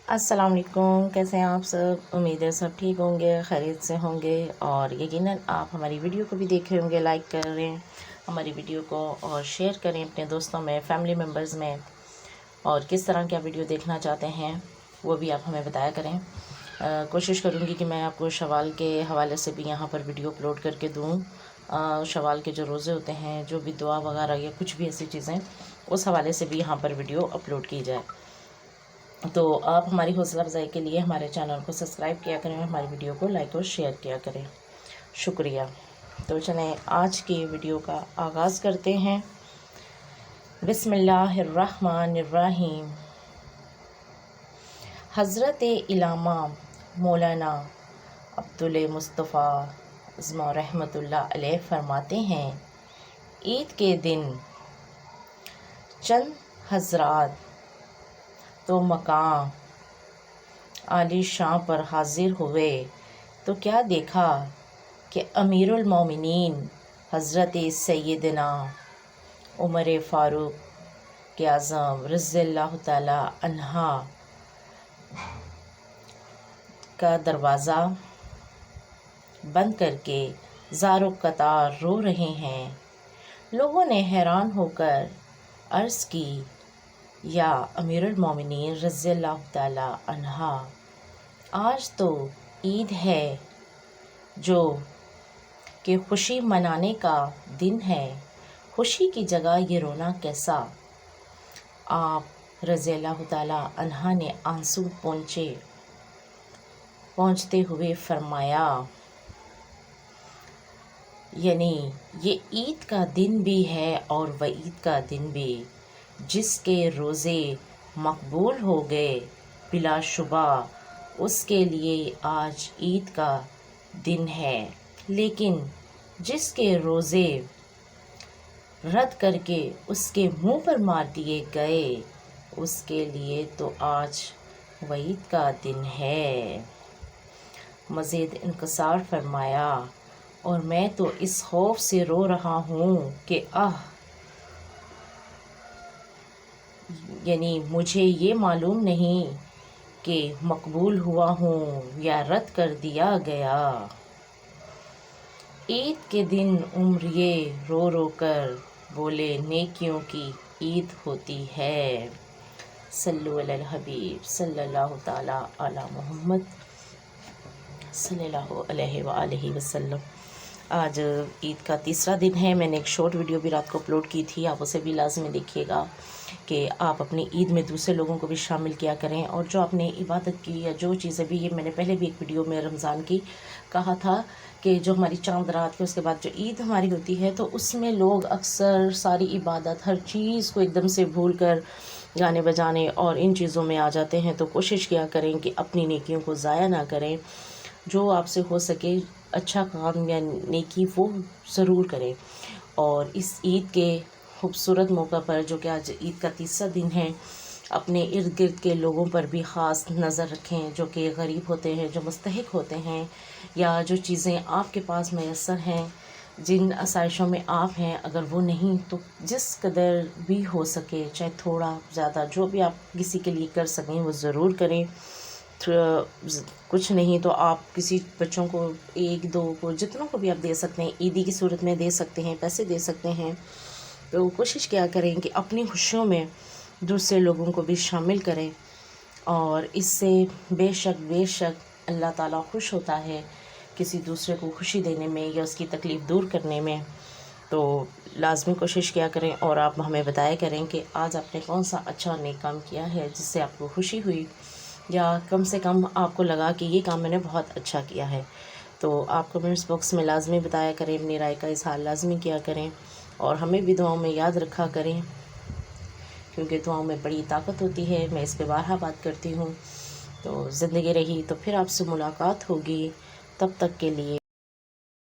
अस्सलाम वालेकुम। कैसे हैं आप सब? उम्मीद है सब ठीक होंगे, खैरियत से होंगे और यकीनन आप हमारी वीडियो को भी देख रहे होंगे। लाइक करें हमारी वीडियो को और शेयर करें अपने दोस्तों में, फैमिली मेम्बर्स में। और किस तरह का वीडियो देखना चाहते हैं वो भी आप हमें बताया करें। कोशिश करूँगी कि मैं आपको शवाल के हवाले से भी यहाँ पर वीडियो अपलोड करके दूँ। शवाल के जो रोज़े होते हैं, जो भी दुआ वगैरह या कुछ भी ऐसी चीज़ें, उस हवाले से भी यहाँ पर वीडियो अपलोड की जाए। तो आप हमारी हौसला अफजाई के लिए हमारे चैनल को सब्सक्राइब किया करें, हमारी वीडियो को लाइक और शेयर किया करें। शुक्रिया। तो चलें आज की वीडियो का आगाज़ करते हैं। बिस्मिल्लाहिर्रहमानिर्रहीम। हज़रत इलामा मौलाना अब्दुल मुस्तफ़ा अज़मा रहमतुल्लाह अलैह फरमाते हैं, ईद के दिन चंद हज़रात तो मकाम आली शान पर हाजिर हुए तो क्या देखा कि अमीरुल मोमिनीन हज़रत सैयदना उमर फ़ारूक के आज़म रज़ियल्लाहु ताला अन्हा का दरवाज़ा बंद करके ज़ारो कतार रो रहे हैं। लोगों ने हैरान होकर अर्ज़ की, या अमीरुल मोमिनीन रज़ियल्लाहु ताला अन्हा, आज तो ईद है जो कि खुशी मनाने का दिन है, खुशी की जगह ये रोना कैसा? आप रज़ियल्लाहु ताला अन्हा ने आंसू पहुँचते हुए फरमाया, यानी ये ईद का दिन भी है और वईद का दिन भी, जिसके रोज़े मकबूल हो गए बिलाशुबा उसके लिए आज ईद का दिन है, लेकिन जिसके रोज़े रद्द करके उसके मुंह पर मार दिए गए उसके लिए तो आज वईद का दिन है। मज़ीद इंकसार फरमाया, और मैं तो इस खौफ से रो रहा हूँ कि यानी मुझे ये मालूम नहीं कि मकबूल हुआ हूँ या रद्द कर दिया गया। ईद के दिन उम्र ये रो रो कर बोले, नेकियों की ईद होती है। सल्लु अलल हबीब सल्लल्लाहु ताला अला मोहम्मद सल्लल्लाहु अलैहि व आलिहि वसल्लम। आज ईद का तीसरा दिन है। मैंने एक शॉर्ट वीडियो भी रात को अपलोड की थी, आप उसे भी लाजमी देखिएगा कि आप अपनी ईद में दूसरे लोगों को भी शामिल किया करें। और जो आपने इबादत की या जो चीज़ें भी, ये मैंने पहले भी एक वीडियो में रमज़ान की कहा था कि जो हमारी चांद रात के उसके बाद जो ईद हमारी होती है, तो उसमें लोग अक्सर सारी इबादत हर चीज़ को एकदम से भूल कर गाने बजाने और इन चीज़ों में आ जाते हैं। तो कोशिश किया करें कि अपनी नेकियों को ज़ाया ना करें। जो आपसे हो सके अच्छा काम या नेकी वो ज़रूर करें। और इस ईद के खूबसूरत मौका पर, जो कि आज ईद का तीसरा दिन है, अपने इर्द गिर्द के लोगों पर भी ख़ास नज़र रखें, जो कि गरीब होते हैं, जो मुस्तहिक होते हैं, या जो चीज़ें आपके पास मैसर हैं, जिन आसाइशों में आप हैं, अगर वो नहीं तो जिस कदर भी हो सके, चाहे थोड़ा ज़्यादा, जो भी आप किसी के लिए कर सकें वो ज़रूर करें। कुछ नहीं तो आप किसी बच्चों को, एक दो को, जितनों को भी आप दे सकते हैं, ईदी की सूरत में दे सकते हैं, पैसे दे सकते हैं। तो कोशिश क्या करें कि अपनी खुशियों में दूसरे लोगों को भी शामिल करें। और इससे बेशक अल्लाह ताला खुश होता है किसी दूसरे को खुशी देने में या उसकी तकलीफ़ दूर करने में। तो लाजमी कोशिश किया करें और आप हमें बताया करें कि आज आपने कौन सा अच्छा नेक काम किया है जिससे आपको खुशी हुई, या कम से कम आपको लगा कि ये काम मैंने बहुत अच्छा किया है। तो आप कमेंट्स बॉक्स में लाजमी बताया करें, अपनी राय का इज़हार लाजमी किया करें और हमें भी दुआओं में याद रखा करें, क्योंकि दुआओं में बड़ी ताकत होती है। मैं इस पे बारहा बात करती हूँ। तो ज़िंदगी रही तो फिर आपसे मुलाकात होगी, तब तक के लिए